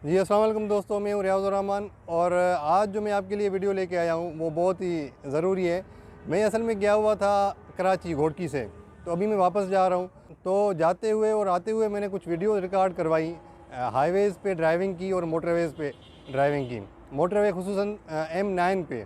जी अस्सलाम वालेकुम दोस्तों, मैं हूँ रियाज़ुर रहमान। और आज जो मैं आपके लिए वीडियो लेके आया हूँ वो बहुत ही ज़रूरी है। मैं असल में गया हुआ था कराची घोड़की से, तो अभी मैं वापस जा रहा हूँ। तो जाते हुए और आते हुए मैंने कुछ वीडियो रिकॉर्ड करवाई, हाईवेज़ पे ड्राइविंग की और मोटरवेज़ पे ड्राइविंग की। मोटरवे खुसूसन M9 पे।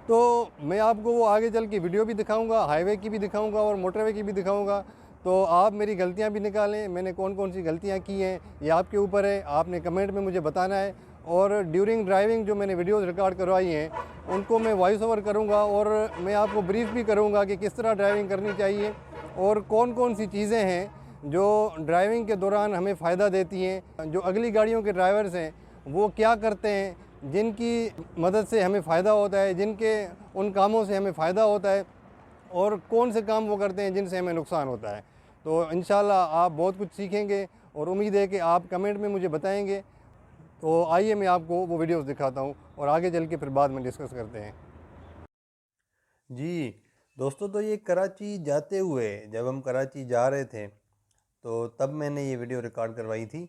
तो मैं आपको वो आगे चल के वीडियो भी दिखाऊंगा, हाईवे की भी दिखाऊंगा और मोटरवे की भी दिखाऊंगा। तो आप मेरी गलतियां भी निकालें, मैंने कौन कौन सी गलतियां की हैं ये आपके ऊपर है, आपने कमेंट में मुझे बताना है। और ड्यूरिंग ड्राइविंग जो मैंने वीडियोस रिकॉर्ड करवाई हैं उनको मैं वॉइस ओवर करूँगा और मैं आपको ब्रीफ भी करूँगा कि किस तरह ड्राइविंग करनी चाहिए और कौन कौन सी चीज़ें हैं जो ड्राइविंग के दौरान हमें फ़ायदा देती हैं। जो अगली गाड़ियों के ड्राइवर्स हैं वो क्या करते हैं जिनकी मदद से हमें फ़ायदा होता है, जिनके उन कामों से हमें फ़ायदा होता है, और कौन से काम वो करते हैं जिनसे हमें नुकसान होता है। तो इंशाल्लाह आप बहुत कुछ सीखेंगे और उम्मीद है कि आप कमेंट में मुझे बताएंगे। तो आइए मैं आपको वो वीडियोस दिखाता हूँ और आगे चल के फिर बाद में डिस्कस करते हैं। जी दोस्तों, तो ये कराची जाते हुए जब हम कराची जा रहे थे तो तब मैंने ये वीडियो रिकॉर्ड करवाई थी।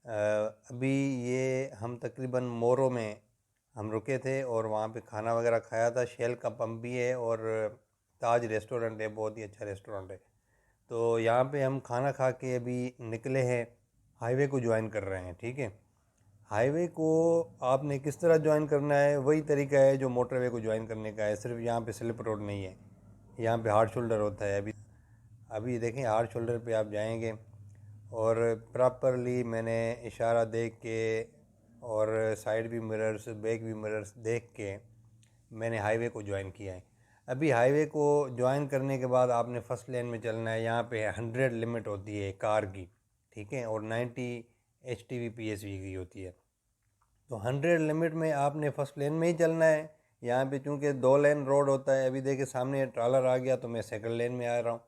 अभी ये हम तकरीबन मोरो में हम रुके थे और वहाँ पे खाना वगैरह खाया था। शेल का पंप भी है और ताज रेस्टोरेंट है, बहुत ही अच्छा रेस्टोरेंट है। तो यहाँ पे हम खाना खा के अभी निकले हैं, हाईवे को ज्वाइन कर रहे हैं। ठीक है, हाईवे को आपने किस तरह ज्वाइन करना है वही तरीका है जो मोटरवे को ज्वाइन करने का है, सिर्फ यहाँ पे स्लिप रोड नहीं है, यहाँ पे हार्ड शोल्डर होता है। अभी अभी देखें, हार्ड शोल्डर पे आप जाएंगे और प्रॉपरली मैंने इशारा देख के और साइड भी मिरर्स बैक भी मिरर्स देख के मैंने हाईवे को ज्वाइन किया है। अभी हाईवे को ज्वाइन करने के बाद आपने फ़र्स्ट लेन में चलना है। यहाँ पे 100 लिमिट होती है कार की, ठीक है, और 90 HTV PSV की होती है। तो 100 लिमिट में आपने फ़र्स्ट लेन में ही चलना है। यहाँ पे चूँकि 2 लेन रोड होता है, अभी देखिए सामने ट्रॉलर आ गया तो मैं सेकंड लेन में आ रहा हूँ।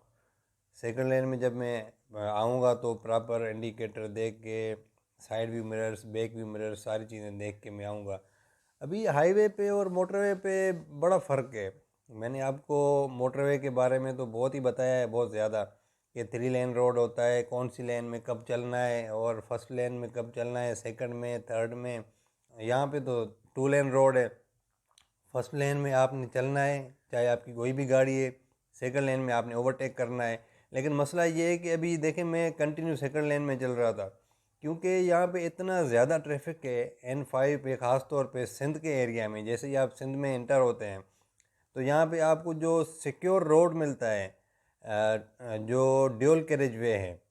सेकंड लेन में जब मैं आऊँगा तो प्रॉपर इंडिकेटर देख के, side view mirrors back view mirrors सारी चीज़ें देख के मैं आऊँगा। अभी हाईवे पे और मोटरवे पे बड़ा फ़र्क है। मैंने आपको मोटरवे के बारे में तो बहुत ही बताया है, बहुत ज़्यादा, कि 3 लेन रोड होता है, कौन सी लेन में कब चलना है और फर्स्ट लेन में कब चलना है, सेकंड में, थर्ड में। यहाँ पे तो 2 लेन रोड है। फर्स्ट लेन में आपने चलना है चाहे आपकी कोई भी गाड़ी है, सेकंड लेन में आपने ओवरटेक करना है। लेकिन मसला ये है कि अभी देखें मैं कंटिन्यू सेकंड लेन में चल रहा था क्योंकि यहाँ पे इतना ज़्यादा ट्रैफिक है। N5 पे ख़ास तौर पे सिंध के एरिया में, जैसे ही आप सिंध में इंटर होते हैं तो यहाँ पे आपको जो सिक्योर रोड मिलता है, जो ड्यूल कैरेज वे है,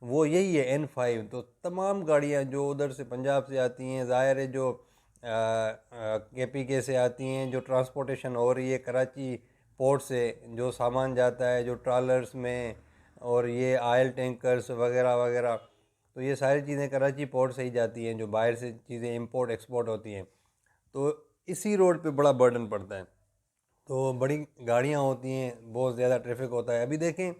वो यही है N5। तो तमाम गाड़ियाँ जो उधर से पंजाब से आती हैं, ज़ाहिर है जो KPK से आती हैं, जो ट्रांसपोर्टेशन हो रही है कराची पोर्ट से, जो सामान जाता है जो ट्रॉलर्स में, और ये ऑयल टैंकर्स वगैरह वगैरह, तो ये सारी चीज़ें कराची पोर्ट से ही जाती हैं, जो बाहर से चीज़ें इंपोर्ट एक्सपोर्ट होती हैं। तो इसी रोड पे बड़ा बर्डन पड़ता है, तो बड़ी गाड़ियाँ होती हैं, बहुत ज़्यादा ट्रैफिक होता है। अभी देखें,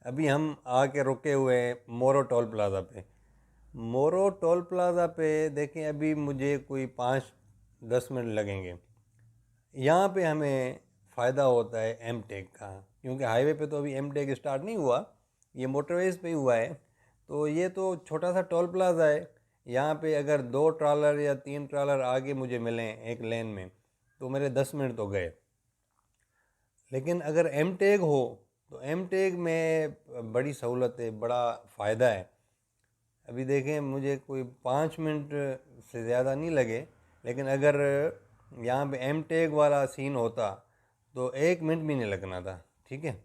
अभी हम आके रुके हुए हैं मोरो टोल प्लाज़ा पे। मोरो टोल प्लाज़ा पे देखें, अभी मुझे कोई 5-10 मिनट लगेंगे। यहाँ पे हमें फ़ायदा होता है एम टेक का, क्योंकि हाईवे पे तो अभी एम टेक स्टार्ट नहीं हुआ, ये मोटरवेज़ पे ही हुआ है। तो ये तो छोटा सा टोल प्लाज़ा है। यहाँ पे अगर 2 ट्रॉलर या 3 ट्रॉलर आगे मुझे मिलें एक लेन में तो मेरे 10 मिनट तो गए। लेकिन अगर एम टेक हो तो एम टेक में बड़ी सहूलत है, बड़ा फ़ायदा है। अभी देखें, मुझे कोई 5 मिनट से ज़्यादा नहीं लगे, लेकिन अगर यहाँ पे एम टेक वाला सीन होता तो 1 मिनट भी नहीं लगना था। ठीक है,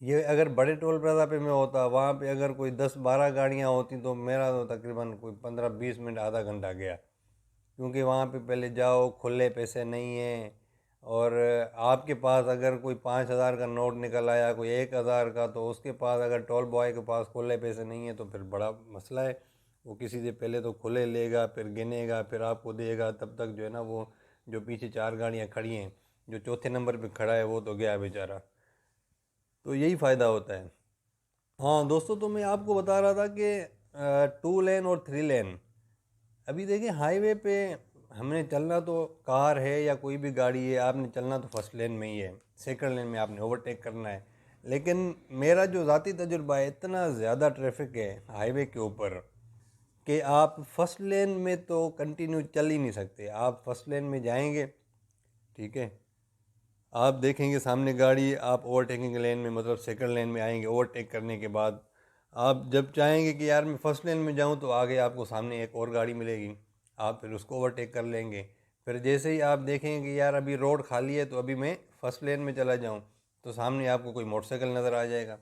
ये अगर बड़े टोल प्लाजा पे मैं होता, वहाँ पे अगर कोई 10-12 गाड़ियाँ होती तो मेरा तो तकरीबन कोई 15-20 मिनट, आधा घंटा गया। क्योंकि वहाँ पे पहले जाओ, खुले पैसे नहीं हैं, और आपके पास अगर कोई 5,000 का नोट निकल आया, कोई 1,000 का, तो उसके पास अगर टोल बॉय के पास खुले पैसे नहीं है तो फिर बड़ा मसला है। वो किसी से पहले तो खुले लेगा, फिर गिनेगा, फिर आपको देगा। तब तक जो है ना, वो जो पीछे 4 गाड़ियाँ खड़ी हैं, जो चौथे नंबर पे खड़ा है वो तो गया बेचारा। तो यही फ़ायदा होता है। हाँ दोस्तों, तो मैं आपको बता रहा था कि 2 लेन और 3 लेन, अभी देखिए हाईवे पे हमने चलना तो, कार है या कोई भी गाड़ी है, आपने चलना तो फर्स्ट लेन में ही है, सेकंड लेन में आपने ओवरटेक करना है। लेकिन मेरा जो ज़ाती तजुर्बा है, इतना ज़्यादा ट्रैफिक है हाईवे के ऊपर कि आप फर्स्ट लेन में तो कंटिन्यू चल ही नहीं सकते। आप फर्स्ट लेन में जाएंगे, ठीक है, आप देखेंगे सामने गाड़ी, आप ओवरटेकिंग लेन में मतलब सेकंड लेन में आएंगे। ओवरटेक करने के बाद आप जब चाहेंगे कि यार मैं फ़र्स्ट लेन में जाऊं, तो आगे आपको सामने एक और गाड़ी मिलेगी, आप फिर उसको ओवरटेक कर लेंगे। फिर जैसे ही आप देखेंगे कि यार अभी रोड खाली है, तो अभी मैं फ़र्स्ट लेन में चला जाऊं, तो सामने आपको कोई मोटरसाइकिल नज़र आ जाएगा।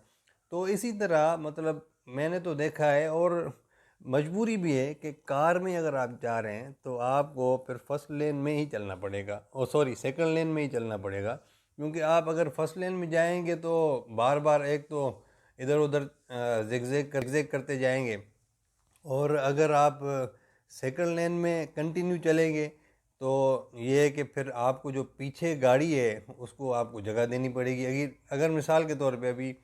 तो इसी तरह मतलब मैंने तो देखा है, और मजबूरी भी है कि कार में अगर आप जा रहे हैं तो आपको फिर फर्स्ट लेन में ही चलना पड़ेगा, ओ सॉरी सेकंड लेन में ही चलना पड़ेगा। क्योंकि आप अगर फर्स्ट लेन में जाएंगे तो बार बार एक तो इधर उधर जिगजैग करते जाएंगे, और अगर आप सेकंड लेन में कंटिन्यू चलेंगे तो ये है कि फिर आपको जो पीछे गाड़ी है उसको आपको जगह देनी पड़ेगी। अगर मिसाल के तौर पे अभी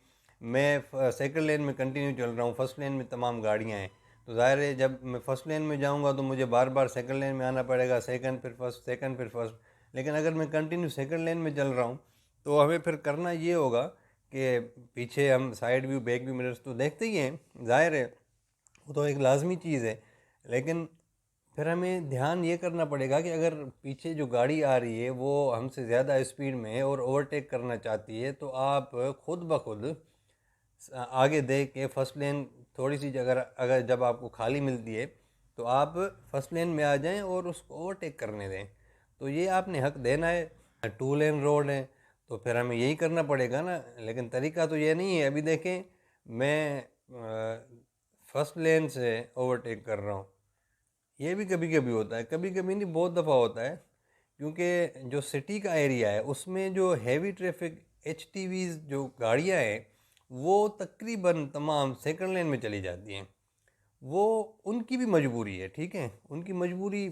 मैं सेकंड लेन में कंटिन्यू चल रहा हूँ, फर्स्ट लेन में तमाम गाड़ियाँ हैं, तो ज़ाहिर है जब मैं फ़र्स्ट लेन में जाऊँगा तो मुझे बार बार सेकंड लेन में आना पड़ेगा, सेकंड फिर फर्स्ट, सेकंड फिर फर्स्ट। लेकिन अगर मैं कंटिन्यू सेकंड लेन में चल रहा हूँ तो हमें फिर करना ये होगा कि पीछे हम side view back view mirrors तो देखते ही हैं, ज़ाहिर है वो तो एक लाजमी चीज़ है। लेकिन फिर हमें ध्यान ये करना पड़ेगा कि अगर पीछे जो गाड़ी आ रही है वो हमसे ज़्यादा स्पीड में है और ओवरटेक करना चाहती है, तो आप खुद ब खुद आगे देख के फर्स्ट लेन थोड़ी सी जगह अगर जब आपको खाली मिलती है तो आप फर्स्ट लेन में आ जाएं और उसको ओवरटेक करने दें। तो ये आपने हक देना है। टू लेन रोड है तो फिर हमें यही करना पड़ेगा ना। लेकिन तरीका तो ये नहीं है। अभी देखें, मैं फर्स्ट लेन से ओवरटेक कर रहा हूँ, ये भी कभी कभी होता है, कभी कभी नहीं बहुत दफ़ा होता है। क्योंकि जो सिटी का एरिया है उसमें जो हैवी ट्रैफिक HTVs जो गाड़ियाँ हैं वो तकरीबन तमाम सेकंड लेन में चली जाती हैं। वो उनकी भी मजबूरी है, ठीक है, उनकी मजबूरी,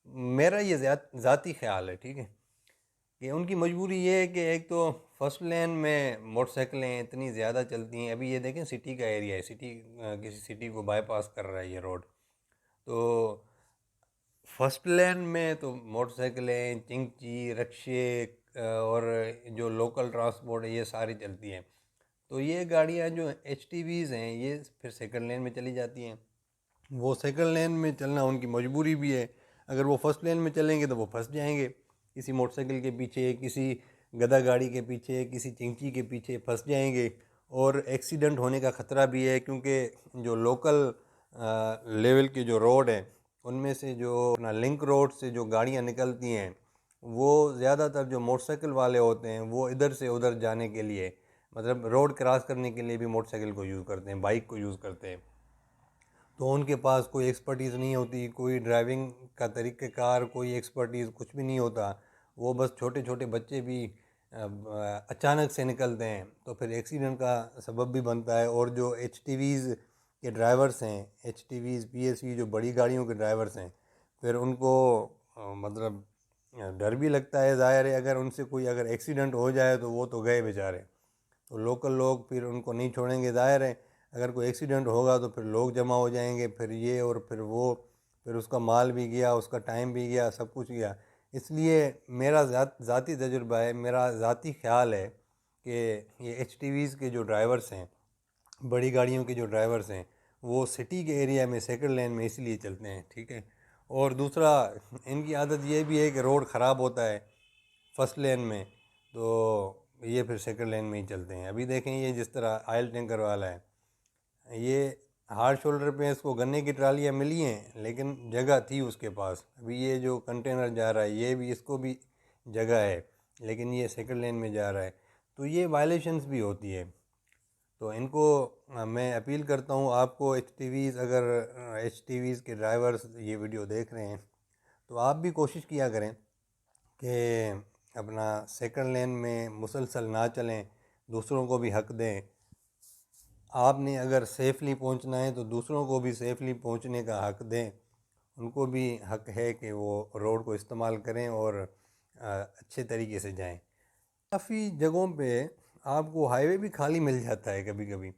मेरा ये ज़ाती ख्याल है, ठीक है, कि उनकी मजबूरी ये है कि एक तो फर्स्ट लेन में मोटरसाइकिलें इतनी ज़्यादा चलती हैं। अभी ये देखें सिटी का एरिया है, किसी सिटी को बाईपास कर रहा है ये रोड, तो फर्स्ट लेन में तो मोटरसाइकिलें, चिंगची, रक्शे और जो लोकल ट्रांसपोर्ट है ये सारी चलती हैं। तो ये गाड़ियाँ जो HTVs हैं ये फिर सेकंड लेन में चली जाती हैं। वो सेकंड लेन में चलना उनकी मजबूरी भी है। अगर वो फर्स्ट लेन में चलेंगे तो वो फंस जाएंगे किसी मोटरसाइकिल के पीछे, किसी गधा गाड़ी के पीछे, किसी चिंची के पीछे फंस जाएंगे, और एक्सीडेंट होने का ख़तरा भी है। क्योंकि जो लोकल लेवल के जो रोड हैं उनमें से जो अपना लिंक रोड से जो गाड़ियाँ निकलती हैं वो ज़्यादातर जो मोटरसाइकिल वाले होते हैं वो इधर से उधर जाने के लिए, मतलब रोड क्रॉस करने के लिए भी मोटरसाइकिल को यूज़ करते हैं, बाइक को यूज़ करते हैं। तो उनके पास कोई एक्सपर्टीज़ नहीं होती, कोई ड्राइविंग का तरीक़ेकार, कोई एक्सपर्टीज़ कुछ भी नहीं होता। वो बस छोटे छोटे बच्चे भी अचानक से निकलते हैं तो फिर एक्सीडेंट का सबब भी बनता है। और जो HTVs के ड्राइवर्स हैं, HTVs PSV जो बड़ी गाड़ियों के ड्राइवर्स हैं, फिर उनको मतलब डर भी लगता है, ज़ाहिर है। अगर उनसे कोई अगर एक्सीडेंट हो जाए तो वो तो गए बेचारे। तो लोकल लोग फिर उनको नहीं छोड़ेंगे, ज़ाहिर है। अगर कोई एक्सीडेंट होगा तो फिर लोग जमा हो जाएंगे, फिर ये और फिर वो, फिर उसका माल भी गया, उसका टाइम भी गया, सब कुछ गया। इसलिए मेरा ज़ाती तजुर्बा है, मेरा ज़ाती ख्याल है कि ये HTVs के जो ड्राइवर्स हैं, बड़ी गाड़ियों के जो ड्राइवर्स हैं, वो सिटी के एरिया में सेकंड लेन में इसलिए चलते हैं, ठीक है। और दूसरा, इनकी आदत ये भी है कि रोड ख़राब होता है फर्स्ट लेन में, तो ये फिर सेकंड लेन में ही चलते हैं। अभी देखें ये जिस तरह ऑयल टैंकर वाला है, ये हार्ड शोल्डर पे इसको गन्ने की ट्रालियाँ मिली हैं लेकिन जगह थी उसके पास। अभी ये जो कंटेनर जा रहा है ये भी, इसको भी जगह है, लेकिन ये सेकंड लेन में जा रहा है। तो ये वायलेशंस भी होती है। तो इनको मैं अपील करता हूँ आपको, अगर HTVs के ड्राइवर्स ये वीडियो देख रहे हैं तो आप भी कोशिश किया करें कि अपना सेकंड लेन में मुसलसल ना चलें, दूसरों को भी हक दें। आपने अगर सेफ़ली पहुंचना है तो दूसरों को भी सेफ़ली पहुंचने का हक दें। उनको भी हक है कि वो रोड को इस्तेमाल करें और अच्छे तरीके से जाएं। काफ़ी जगहों पे आपको हाईवे भी खाली मिल जाता है कभी कभी।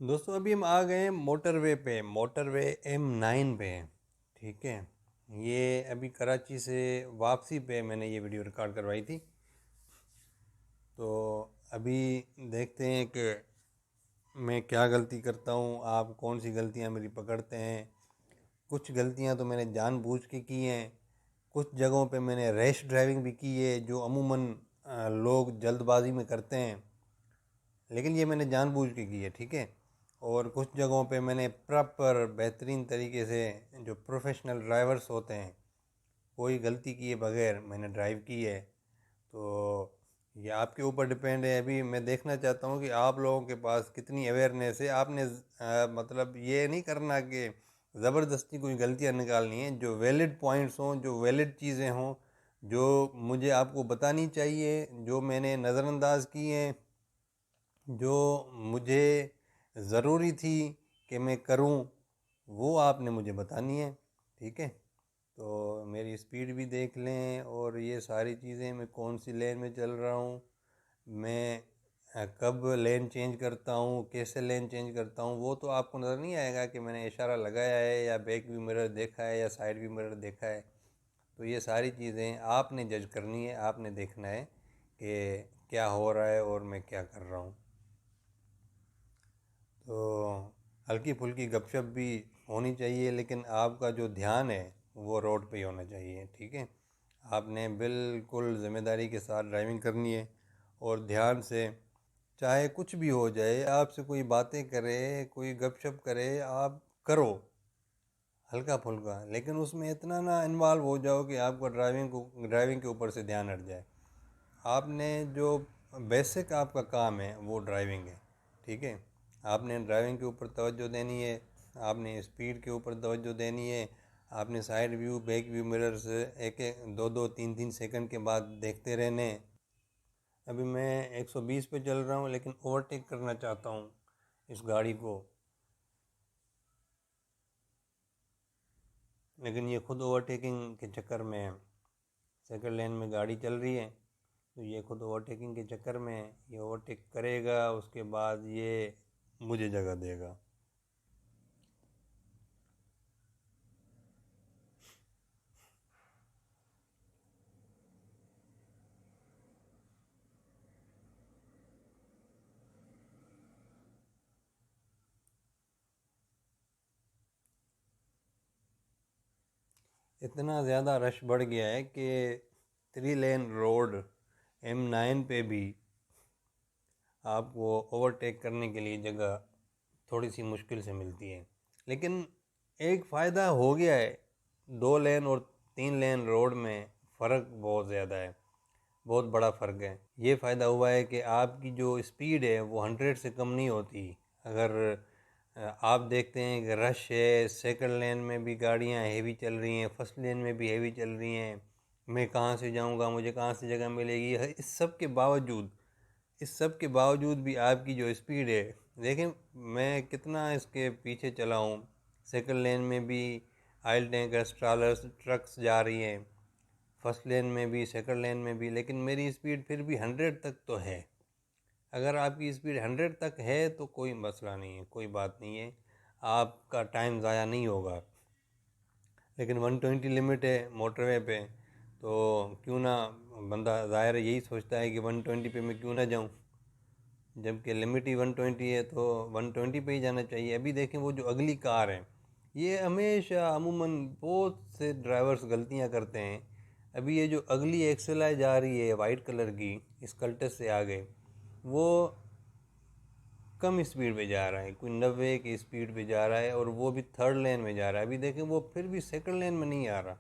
दोस्तों अभी हम आ गए मोटरवे पे, मोटरवे M9 पे, ठीक है। ये अभी कराची से वापसी पे मैंने ये वीडियो रिकॉर्ड करवाई थी। तो अभी देखते हैं कि मैं क्या गलती करता हूँ, आप कौन सी गलतियाँ मेरी पकड़ते हैं। कुछ गलतियाँ तो मैंने जानबूझ के की हैं, कुछ जगहों पे मैंने रैश ड्राइविंग भी की है जो अमूमन लोग जल्दबाजी में करते हैं, लेकिन ये मैंने जानबूझ के की है, ठीक है। और कुछ जगहों पे मैंने प्रॉपर बेहतरीन तरीके से, जो प्रोफेशनल ड्राइवर्स होते हैं, कोई गलती किए बगैर मैंने ड्राइव की है। तो ये आपके ऊपर डिपेंड है। अभी मैं देखना चाहता हूँ कि आप लोगों के पास कितनी अवेयरनेस है। आपने मतलब ये नहीं करना कि ज़बरदस्ती कोई गलतियाँ निकालनी है। जो वैलिड पॉइंट्स हों, जो वैलिड चीज़ें हों, जो मुझे आपको बतानी चाहिए, जो मैंने नज़रअंदाज की हैं, जो मुझे ज़रूरी थी कि मैं करूं, वो आपने मुझे बतानी है, ठीक है। तो मेरी स्पीड भी देख लें और ये सारी चीज़ें, मैं कौन सी लेन में चल रहा हूँ, मैं कब लेन चेंज करता हूँ, कैसे लेन चेंज करता हूँ, वो तो आपको नज़र नहीं आएगा कि मैंने इशारा लगाया है या बैक व्यू मिरर देखा है या साइड व्यू मिरर देखा है। तो ये सारी चीज़ें आपने जज करनी है, आपने देखना है कि क्या हो रहा है और मैं क्या कर रहा हूँ। तो हल्की फुल्की गपशप भी होनी चाहिए, लेकिन आपका जो ध्यान है वो रोड पे ही होना चाहिए, ठीक है। आपने बिल्कुल ज़िम्मेदारी के साथ ड्राइविंग करनी है और ध्यान से, चाहे कुछ भी हो जाए, आपसे कोई बातें करे, कोई गपशप करे, आप करो हल्का फुल्का, लेकिन उसमें इतना ना इन्वॉल्व हो जाओ कि आपका ड्राइविंग के ऊपर से ध्यान हट जाए। आपने जो बेसिक आपका काम है वो ड्राइविंग है, ठीक है। आपने ड्राइविंग के ऊपर तवज्जो देनी है, आपने स्पीड के ऊपर तवज्जो देनी है, आपने side view back view mirrors एक एक 2-2 3-3 सेकंड के बाद देखते रहने। अभी मैं 120 पे चल रहा हूँ, लेकिन ओवरटेक करना चाहता हूँ इस गाड़ी को, लेकिन ये खुद ओवरटेकिंग के चक्कर में, सेकंड लेन में गाड़ी चल रही है, तो ये खुद ओवरटेकिंग के चक्कर में ये ओवरटेक करेगा, उसके बाद ये मुझे जगह देगा। इतना ज़्यादा रश बढ़ गया है कि 3 लेन रोड M9 पे भी आपको ओवरटेक करने के लिए जगह थोड़ी सी मुश्किल से मिलती है। लेकिन एक फ़ायदा हो गया है, 2 लेन और 3 लेन रोड में फ़र्क बहुत ज़्यादा है, बहुत बड़ा फ़र्क है। ये फ़ायदा हुआ है कि आपकी जो स्पीड है वो 100 से कम नहीं होती। अगर आप देखते हैं कि रश है, सेकंड लेन में भी गाड़ियां हेवी चल रही हैं, फर्स्ट लेन में भी हेवी चल रही हैं, मैं कहाँ से जाऊंगा, मुझे कहाँ से जगह मिलेगी, इस सब के बावजूद भी आपकी जो स्पीड है, देखें मैं कितना इसके पीछे चला हूँ। सेकंड लेन में भी आयल टैंकर्स, ट्रॉलर्स, ट्रक्स जा रही हैं, फर्स्ट लेन में भी, सेकंड लेन में भी, लेकिन मेरी स्पीड फिर भी 100 तक तो है। अगर आपकी स्पीड 100 तक है तो कोई मसला नहीं है, कोई बात नहीं है, आपका टाइम ज़ाया नहीं होगा। लेकिन 120 लिमिट है मोटरवे पे, तो क्यों ना, बंदा ज़ाहिर यही सोचता है कि 120 पे मैं क्यों ना जाऊं, जबकि लिमिट ही 120 है, तो 120 पे ही जाना चाहिए। अभी देखें वो जो अगली कार है, ये हमेशा अमूमन बहुत से ड्राइवर्स गलतियां करते हैं। अभी ये जो अगली एक्सेल जा रही है वाइट कलर की, इस कल्टस से आगे, वो कम स्पीड पे जा रहा है, कोई 90 की स्पीड पे जा रहा है, और वो भी थर्ड लेन में जा रहा है। अभी देखें वो फिर भी सेकंड लेन में नहीं आ रहा।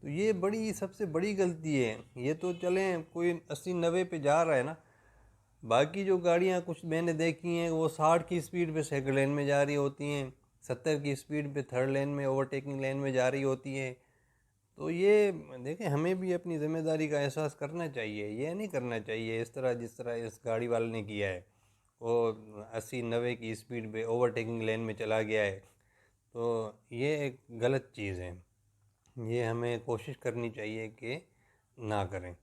तो ये बड़ी, सबसे बड़ी गलती है। ये तो चलें कोई 80-90 पे जा रहा है ना, बाकी जो गाड़ियाँ कुछ मैंने देखी हैं वो 60 की स्पीड पे सेकंड लेन में जा रही होती हैं, 70 की स्पीड पे थर्ड लेन में, ओवरटेकिंग लेन में जा रही होती हैं। तो ये देखें, हमें भी अपनी ज़िम्मेदारी का एहसास करना चाहिए। ये नहीं करना चाहिए इस तरह जिस तरह इस गाड़ी वाले ने किया है, वो 80-90 की स्पीड पे ओवरटेकिंग लेन में चला गया है। तो ये एक गलत चीज़ है, ये हमें कोशिश करनी चाहिए कि ना करें।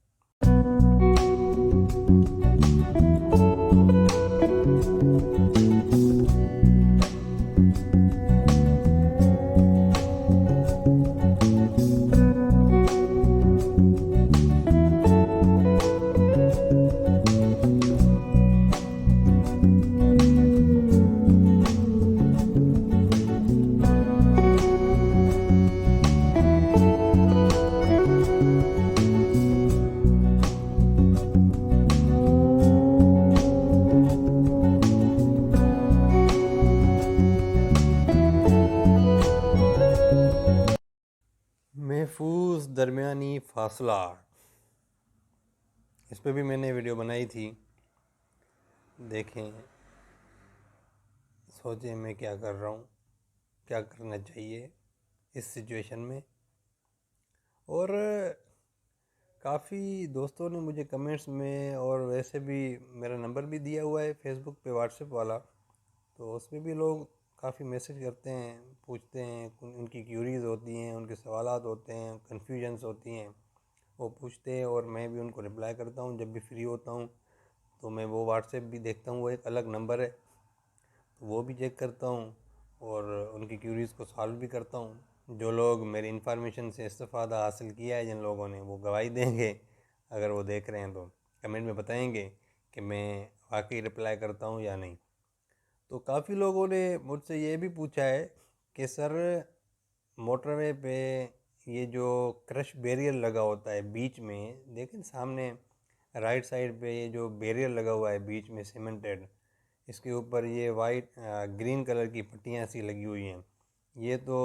दरमियानी फासला, इस पे भी मैंने वीडियो बनाई थी, देखें, सोचें मैं क्या कर रहा हूँ, क्या करना चाहिए इस सिचुएशन में। और काफ़ी दोस्तों ने मुझे कमेंट्स में, और वैसे भी मेरा नंबर भी दिया हुआ है फेसबुक पे, व्हाट्सएप वाला, तो उसमें भी लोग काफ़ी मैसेज करते हैं, पूछते हैं, उनकी क्यूरीज होती हैं, उनके सवालात होते हैं, कन्फ्यूजन्स होती हैं, वो पूछते हैं और मैं भी उनको रिप्लाई करता हूँ जब भी फ्री होता हूँ। तो मैं वो व्हाट्सएप भी देखता हूँ, वो एक अलग नंबर है, तो वो भी चेक करता हूँ और उनकी क्यूरीज को सॉल्व भी करता हूँ। जो लोग मेरी इन्फॉर्मेशन से इस्तेफ़ादा हासिल किया है, जिन लोगों ने, वो गवाही देंगे, अगर वो देख रहे हैं तो कमेंट में बताएंगे कि मैं वाकई रिप्लाई करता हूँ या नहीं। तो काफ़ी लोगों ने मुझसे ये भी पूछा है कि सर, मोटरवे पे ये जो क्रश बैरियर लगा होता है बीच में, देखें सामने राइट साइड पे ये जो बैरियर लगा हुआ है बीच में सीमेंटेड, इसके ऊपर ये वाइट ग्रीन कलर की पट्टियाँ सी लगी हुई हैं, ये तो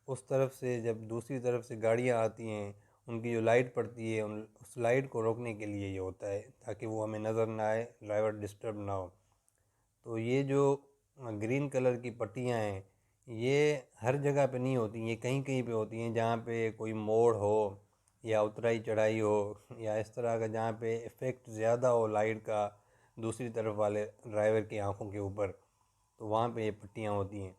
उस तरफ से जब दूसरी तरफ से गाड़ियाँ आती हैं, उनकी जो लाइट पड़ती है, उस लाइट को रोकने के लिए ये होता है, ताकि वो हमें नज़र ना आए, ड्राइवर डिस्टर्ब ना हो। तो ये जो ग्रीन कलर की पट्टियाँ हैं, ये हर जगह पे नहीं होती, ये कहीं कहीं पे होती हैं, जहाँ पे कोई मोड़ हो या उतराई चढ़ाई हो या इस तरह का, जहाँ पे इफ़ेक्ट ज़्यादा हो लाइट का दूसरी तरफ वाले ड्राइवर की आंखों के ऊपर, तो वहाँ पे ये पट्टियाँ होती हैं।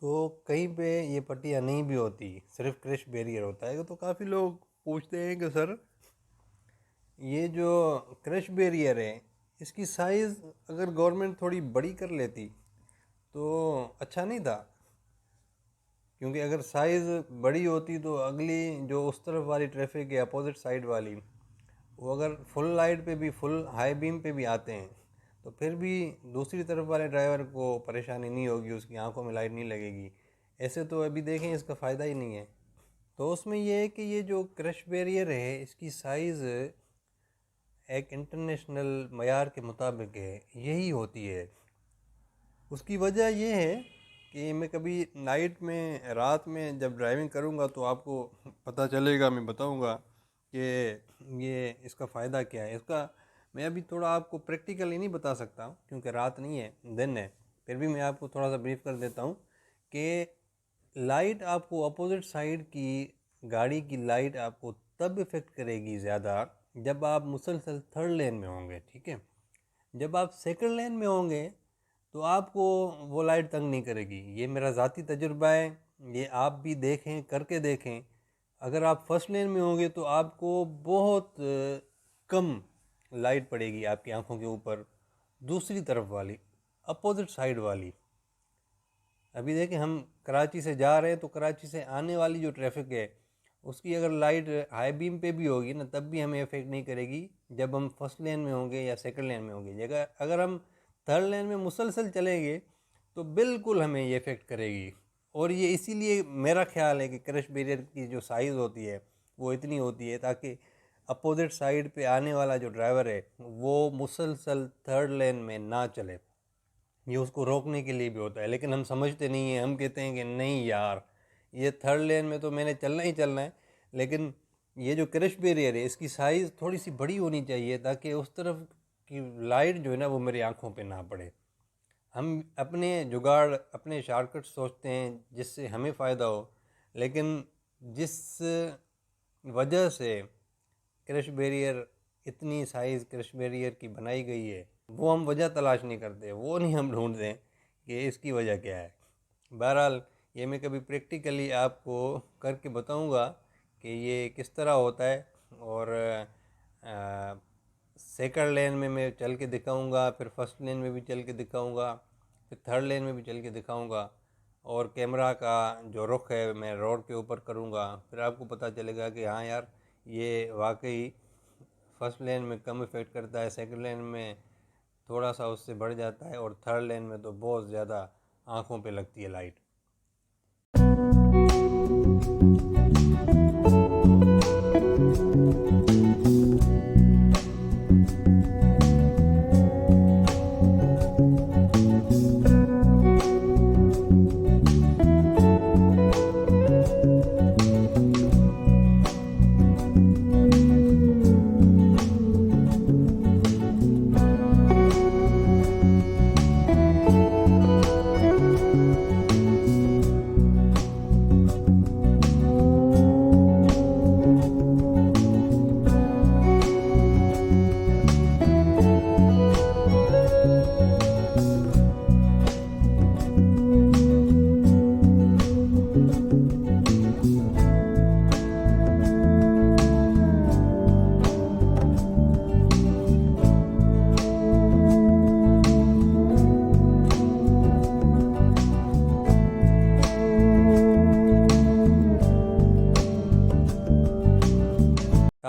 तो कहीं पे ये पट्टियाँ नहीं भी होती, सिर्फ क्रश बैरियर होता है। तो काफ़ी लोग पूछते हैं कि सर, ये जो क्रश बैरियर है, इसकी साइज़ अगर गवर्नमेंट थोड़ी बड़ी कर लेती तो अच्छा नहीं था, क्योंकि अगर साइज़ बड़ी होती तो अगली जो उस तरफ वाली ट्रैफिक है, अपोजिट साइड वाली, वो अगर फुल लाइट पे भी, फुल हाई बीम पे भी आते हैं, तो फिर भी दूसरी तरफ वाले ड्राइवर को परेशानी नहीं होगी, उसकी आंखों में लाइट नहीं लगेगी। ऐसे तो अभी देखें इसका फ़ायदा ही नहीं है। तो उसमें यह है कि ये जो क्रश बैरियर है, इसकी साइज़ एक इंटरनेशनल मयार के मुताबिक है, यही होती है। उसकी वजह यह है कि मैं कभी नाइट में, रात में जब ड्राइविंग करूँगा तो आपको पता चलेगा, मैं बताऊँगा कि ये इसका फ़ायदा क्या है। इसका मैं अभी थोड़ा आपको प्रैक्टिकली नहीं बता सकता हूँ, क्योंकि रात नहीं है, दिन है, फिर भी मैं आपको थोड़ा सा ब्रीफ कर देता हूँ कि लाइट आपको अपोजिट साइड की गाड़ी की लाइट आपको तब इफ़ेक्ट करेगी ज़्यादा जब आप मुसलसल थर्ड लेन में होंगे, ठीक है। जब आप सेकंड लेन में होंगे तो आपको वो लाइट तंग नहीं करेगी। ये मेरा ज़ाती तजुर्बा है, ये आप भी देखें, करके देखें। अगर आप फर्स्ट लेन में होंगे तो आपको बहुत कम लाइट पड़ेगी आपकी आंखों के ऊपर, दूसरी तरफ वाली, अपोजिट साइड वाली। अभी देखें, हम कराची से जा रहे हैं तो कराची से आने वाली जो ट्रैफिक है, उसकी अगर लाइट हाई बीम पे भी होगी ना, तब भी हमें इफेक्ट नहीं करेगी जब हम फर्स्ट लेन में होंगे या सेकंड लेन में होंगे। जगह अगर हम थर्ड लेन में मुसलसल चलेंगे तो बिल्कुल हमें ये इफ़ेक्ट करेगी। और ये इसीलिए मेरा ख्याल है कि क्रश बैरियर की जो साइज़ होती है वो इतनी होती है, ताकि अपोजिट साइड पे आने वाला जो ड्राइवर है वो मुसलसल थर्ड लेन में ना चले। ये उसको रोकने के लिए भी होता है, लेकिन हम समझते नहीं हैं। हम कहते हैं कि नहीं यार, ये थर्ड लेन में तो मैंने चलना ही चलना है, लेकिन ये जो क्रश बैरियर है, इसकी साइज़ थोड़ी सी बड़ी होनी चाहिए, ताकि उस तरफ की लाइट जो है ना, वो मेरी आंखों पे ना पड़े। हम अपने जुगाड़, अपने शॉर्टकट सोचते हैं जिससे हमें फ़ायदा हो, लेकिन जिस वजह से क्रश बैरियर, इतनी साइज़ क्रश बैरियर की बनाई गई है, वो हम वजह तलाश नहीं करते, वो नहीं हम ढूंढते हैं कि इसकी वजह क्या है। बहरहाल, ये मैं कभी प्रैक्टिकली आपको करके बताऊंगा कि ये किस तरह होता है। और सेकंड लेन में मैं चल के दिखाऊंगा, फिर फर्स्ट लेन में भी चल के दिखाऊंगा, फिर थर्ड लेन में भी चल के दिखाऊंगा। और कैमरा का जो रुख है मैं रोड के ऊपर करूंगा, फिर आपको पता चलेगा कि हाँ यार, ये वाकई फर्स्ट लेन में कम इफ़ेक्ट करता है, सेकंड लेन में थोड़ा सा उससे बढ़ जाता है, और थर्ड लेन में तो बहुत ज़्यादा आँखों पे लगती है लाइट।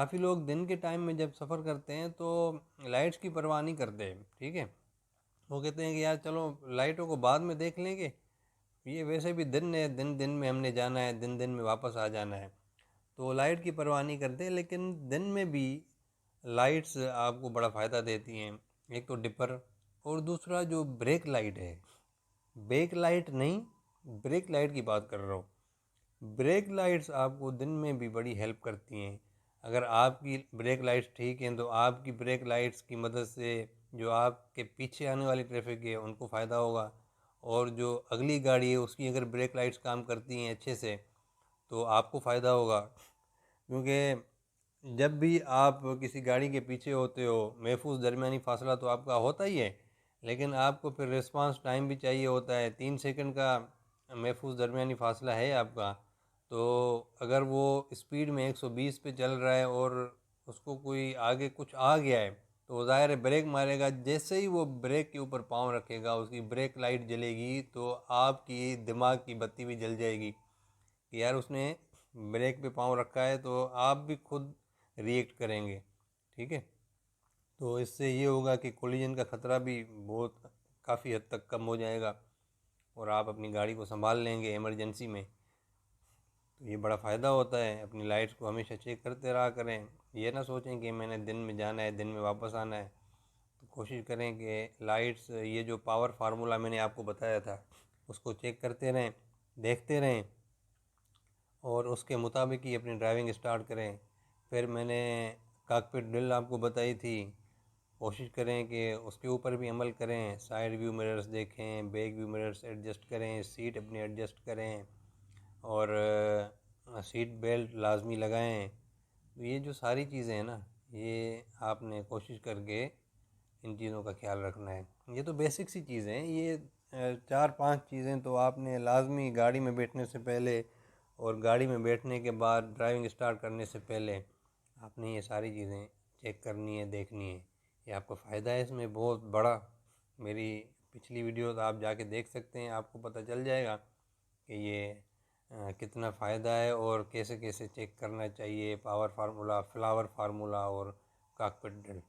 काफ़ी लोग दिन के टाइम में जब सफ़र करते हैं तो लाइट्स की परवाह नहीं करते, ठीक है। वो कहते हैं कि यार चलो लाइटों को बाद में देख लेंगे, ये वैसे भी दिन है, दिन दिन में हमने जाना है, दिन दिन में वापस आ जाना है, तो लाइट की परवाह नहीं करते। लेकिन दिन में भी लाइट्स आपको बड़ा फ़ायदा देती हैं। एक तो डिपर, और दूसरा जो ब्रेक लाइट है, बैक लाइट नहीं, ब्रेक लाइट की बात कर रहा हूँ। ब्रेक लाइट्स आपको दिन में भी बड़ी हेल्प करती हैं। अगर आपकी ब्रेक लाइट्स ठीक हैं तो आपकी ब्रेक लाइट्स की मदद से जो आपके पीछे आने वाली ट्रैफिक है उनको फ़ायदा होगा, और जो अगली गाड़ी है उसकी अगर ब्रेक लाइट्स काम करती हैं अच्छे से तो आपको फ़ायदा होगा। क्योंकि जब भी आप किसी गाड़ी के पीछे होते हो, महफूज दरमियानी फासला तो आपका होता ही है, लेकिन आपको फिर रिस्पांस टाइम भी चाहिए होता है। 3 सेकंड का महफूज दरमियानी फासला है आपका, तो अगर वो स्पीड में 120 पे चल रहा है और उसको कोई आगे कुछ आ गया है तो ज़ाहिर है ब्रेक मारेगा। जैसे ही वो ब्रेक के ऊपर पाँव रखेगा उसकी ब्रेक लाइट जलेगी, तो आपकी दिमाग की बत्ती भी जल जाएगी कि यार उसने ब्रेक पे पाँव रखा है, तो आप भी खुद रिएक्ट करेंगे, ठीक है। तो इससे ये होगा कि कोलिजन का ख़तरा भी बहुत काफ़ी हद तक कम हो जाएगा और आप अपनी गाड़ी को संभाल लेंगे इमरजेंसी में। तो ये बड़ा फ़ायदा होता है। अपनी लाइट्स को हमेशा चेक करते रहा करें। ये ना सोचें कि मैंने दिन में जाना है, दिन में वापस आना है। तो कोशिश करें कि लाइट्स, ये जो पावर फार्मूला मैंने आपको बताया था, उसको चेक करते रहें, देखते रहें और उसके मुताबिक ही अपनी ड्राइविंग स्टार्ट करें। फिर मैंने कॉकपिट ड्रिल आपको बताई थी, कोशिश करें कि उसके ऊपर भी अमल करें। साइड व्यू मिरर्स देखें, बैक व्यू मिरर्स एडजस्ट करें, सीट अपनी एडजस्ट करें और सीट बेल्ट लाजमी लगाएं। तो ये जो सारी चीज़ें हैं ना, ये आपने कोशिश करके इन चीज़ों का ख्याल रखना है। ये तो बेसिक सी चीज़ें हैं। ये 4-5 चीज़ें तो आपने लाजमी गाड़ी में बैठने से पहले और गाड़ी में बैठने के बाद ड्राइविंग स्टार्ट करने से पहले आपने ये सारी चीज़ें चेक करनी है, देखनी है। ये आपको फ़ायदा है इसमें बहुत बड़ा। मेरी पिछली वीडियो तो आप जाके देख सकते हैं, आपको पता चल जाएगा कि ये कितना फ़ायदा है और कैसे कैसे चेक करना चाहिए। पावर फार्मूला, फ्लावर फार्मूला और कॉकपिट ड्रिल।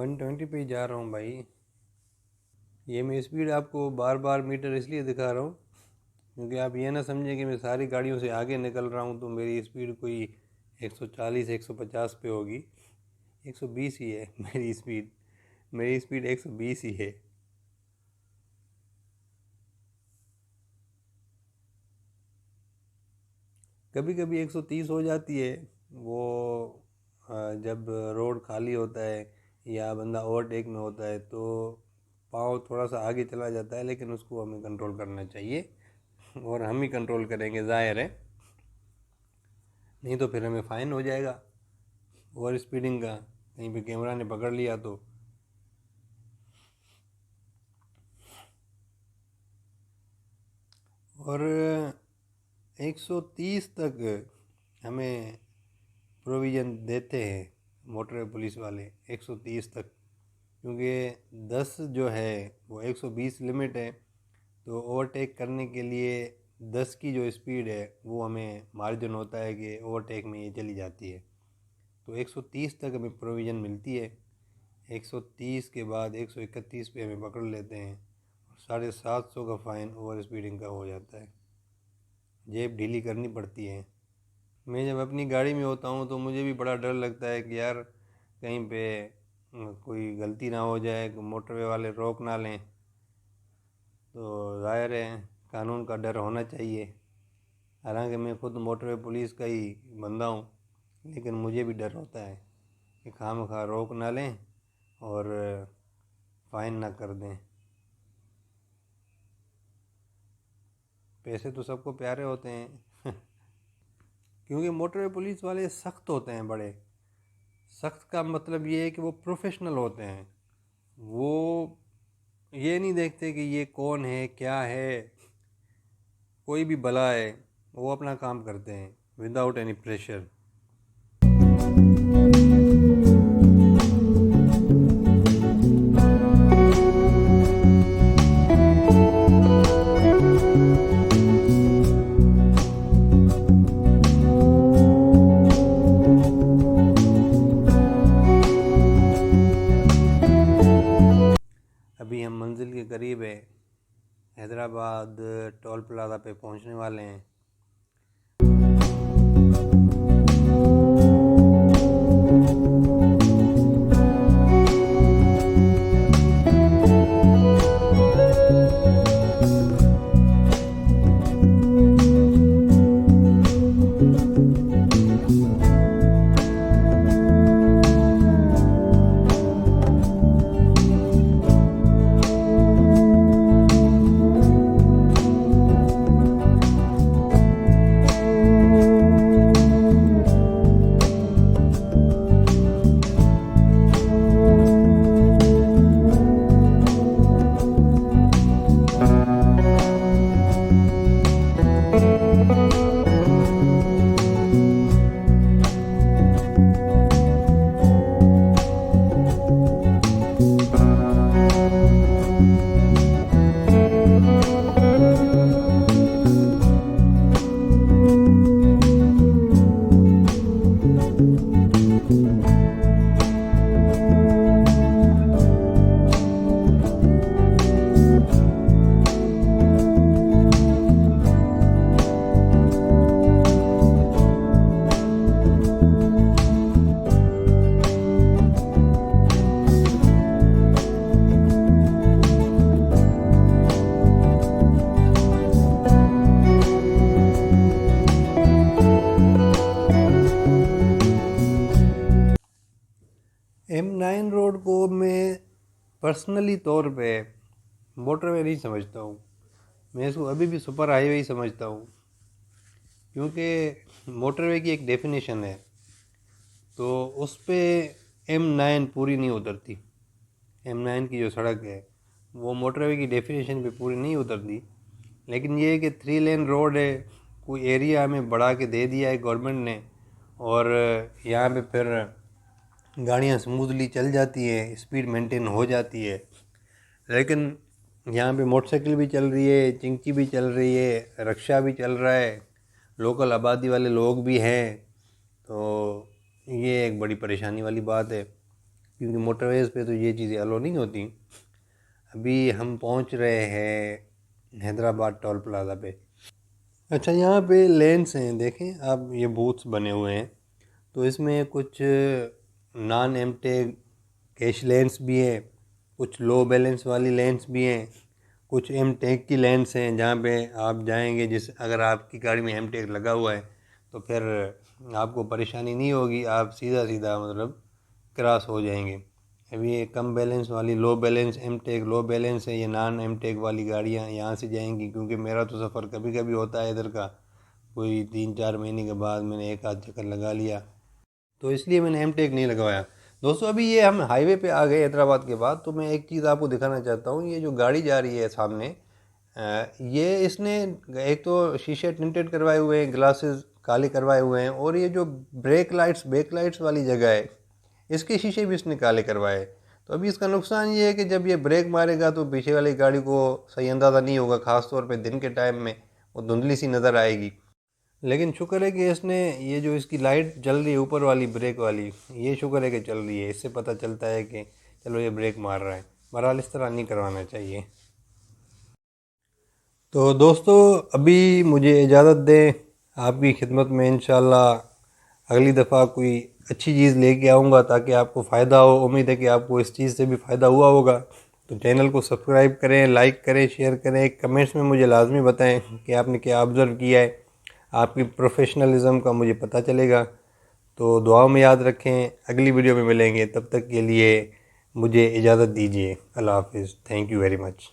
120 पे ही जा रहा हूँ भाई। ये मैं स्पीड आपको बार बार मीटर इसलिए दिखा रहा हूँ क्योंकि आप ये ना समझें कि मैं सारी गाड़ियों से आगे निकल रहा हूँ तो मेरी स्पीड कोई 140 150 पे होगी। 120 ही है मेरी स्पीड 120 ही है। कभी कभी 130 हो जाती है वो जब रोड खाली होता है या बंदा ओवरटेक में होता है तो पाँव थोड़ा सा आगे चला जाता है, लेकिन उसको हमें कंट्रोल करना चाहिए और हम ही कंट्रोल करेंगे, ज़ाहिर है, नहीं तो फिर हमें फ़ाइन हो जाएगा ओवर स्पीडिंग का, कहीं पे कैमरा ने पकड़ लिया तो। और 130 तक हमें प्रोविज़न देते हैं मोटर पुलिस वाले, 130 तक, क्योंकि 10 जो है वो 120 लिमिट है, तो ओवरटेक करने के लिए 10 की जो स्पीड है वो हमें मार्जिन होता है कि ओवरटेक में ये चली जाती है। तो 130 तक हमें प्रोविज़न मिलती है। 130 के बाद 131 पे हमें पकड़ लेते हैं और 750 का फ़ाइन ओवर स्पीडिंग का हो जाता है। जेब ढीली करनी पड़ती है। मैं जब अपनी गाड़ी में होता हूँ तो मुझे भी बड़ा डर लगता है कि यार कहीं पे कोई गलती ना हो जाए, मोटरवे वाले रोक ना लें, तो ज़ाहिर है कानून का डर होना चाहिए। हालांकि मैं खुद मोटरवे पुलिस का ही बंदा हूँ, लेकिन मुझे भी डर होता है कि खामखा रोक ना लें और फ़ाइन ना कर दें। पैसे तो सबको प्यारे होते हैं क्योंकि मोटरवे पुलिस वाले सख्त होते हैं, बड़े सख्त का मतलब ये है कि वो प्रोफेशनल होते हैं। वो ये नहीं देखते कि ये कौन है क्या है, कोई भी भला है, वो अपना काम करते हैं विदाउट एनी प्रेशर। अभी हम मंजिल के करीब है, हैदराबाद टोल प्लाजा पे पहुंचने वाले हैं। M9 रोड को मैं पर्सनली तौर पे मोटरवे नहीं समझता हूँ, मैं इसको अभी भी सुपर हाईवे ही समझता हूँ, क्योंकि मोटरवे की एक डेफिनेशन है तो उस पर M9 पूरी नहीं उतरती। M9 की जो सड़क है वो मोटरवे की डेफिनेशन पे पूरी नहीं उतरती। लेकिन ये है कि 3 लेन रोड है, कोई एरिया हमें बढ़ा के दे दिया है गवर्नमेंट ने, और यहाँ पे फिर गाड़ियाँ स्मूथली चल जाती हैं, स्पीड मेंटेन हो जाती है। लेकिन यहाँ पे मोटरसाइकिल भी चल रही है, चिंकी भी चल रही है, रिक्शा भी चल रहा है, लोकल आबादी वाले लोग भी हैं, तो ये एक बड़ी परेशानी वाली बात है। क्योंकि मोटरवेज़ पे तो ये चीज़ें अलो नहीं होती। अभी हम पहुंच रहे हैं हैदराबाद टोल प्लाज़ा पे। अच्छा, यहाँ पे लेन्स हैं, देखें आप, ये बूथ्स बने हुए हैं। तो इसमें कुछ नॉन एमटेग कैश लेंस भी हैं, कुछ लो बैलेंस वाली लेंस भी हैं, कुछ एमटेग की लेंस हैं जहाँ पे आप जाएंगे, जिस अगर आपकी गाड़ी में एमटेग लगा हुआ है तो फिर आपको परेशानी नहीं होगी, आप सीधा सीधा मतलब क्रॉस हो जाएंगे। अभी ये कम बैलेंस वाली लो बैलेंस एमटेग लो बैलेंस है, ये नॉन एमटेग वाली गाड़ियाँ यहाँ से जाएंगी। क्योंकि मेरा तो सफ़र कभी कभी होता है इधर का, कोई 3-4 महीने के बाद मैंने एक आध चक्कर लगा लिया, तो इसलिए मैंने एमटेक नहीं लगवाया। दोस्तों, अभी ये हम हाईवे पे आ गए हैदराबाद के बाद, तो मैं एक चीज़ आपको दिखाना चाहता हूँ। ये जो गाड़ी जा रही है सामने, ये इसने एक तो शीशे टिंटेड करवाए हुए हैं, ग्लासेस काले करवाए हुए हैं, और ये जो बैक लाइट्स वाली जगह है, इसके शीशे भी इसने काले करवाए। तो अभी इसका नुकसान ये है कि जब ये ब्रेक मारेगा तो पीछे वाली गाड़ी को सही अंदाज़ा नहीं होगा, ख़ास तौर पे दिन के टाइम में वो धुंधली सी नज़र आएगी। लेकिन शुक्र है कि इसने ये जो इसकी लाइट जल रही है ऊपर वाली ब्रेक वाली, ये शुक्र है कि चल रही है। इससे पता चलता है कि चलो ये ब्रेक मार रहा है। बहरहाल इस तरह नहीं करवाना चाहिए। तो दोस्तों, अभी मुझे इजाज़त दें, आपकी खिदमत में इंशाल्लाह अगली दफ़ा कोई अच्छी चीज़ लेके आऊँगा ताकि आपको फ़ायदा हो। उम्मीद है कि आपको इस चीज़ से भी फ़ायदा हुआ होगा। तो चैनल को सब्सक्राइब करें, लाइक करें, शेयर करें। कमेंट्स में मुझे लाजमी बताएं कि आपने क्या ऑब्ज़र्व किया है। आपकी प्रोफेशनलिज़म का मुझे पता चलेगा। तो दुआ में याद रखें, अगली वीडियो में मिलेंगे। तब तक के लिए मुझे इजाज़त दीजिए। अल्लाह हाफ़िज़। Thank you very much.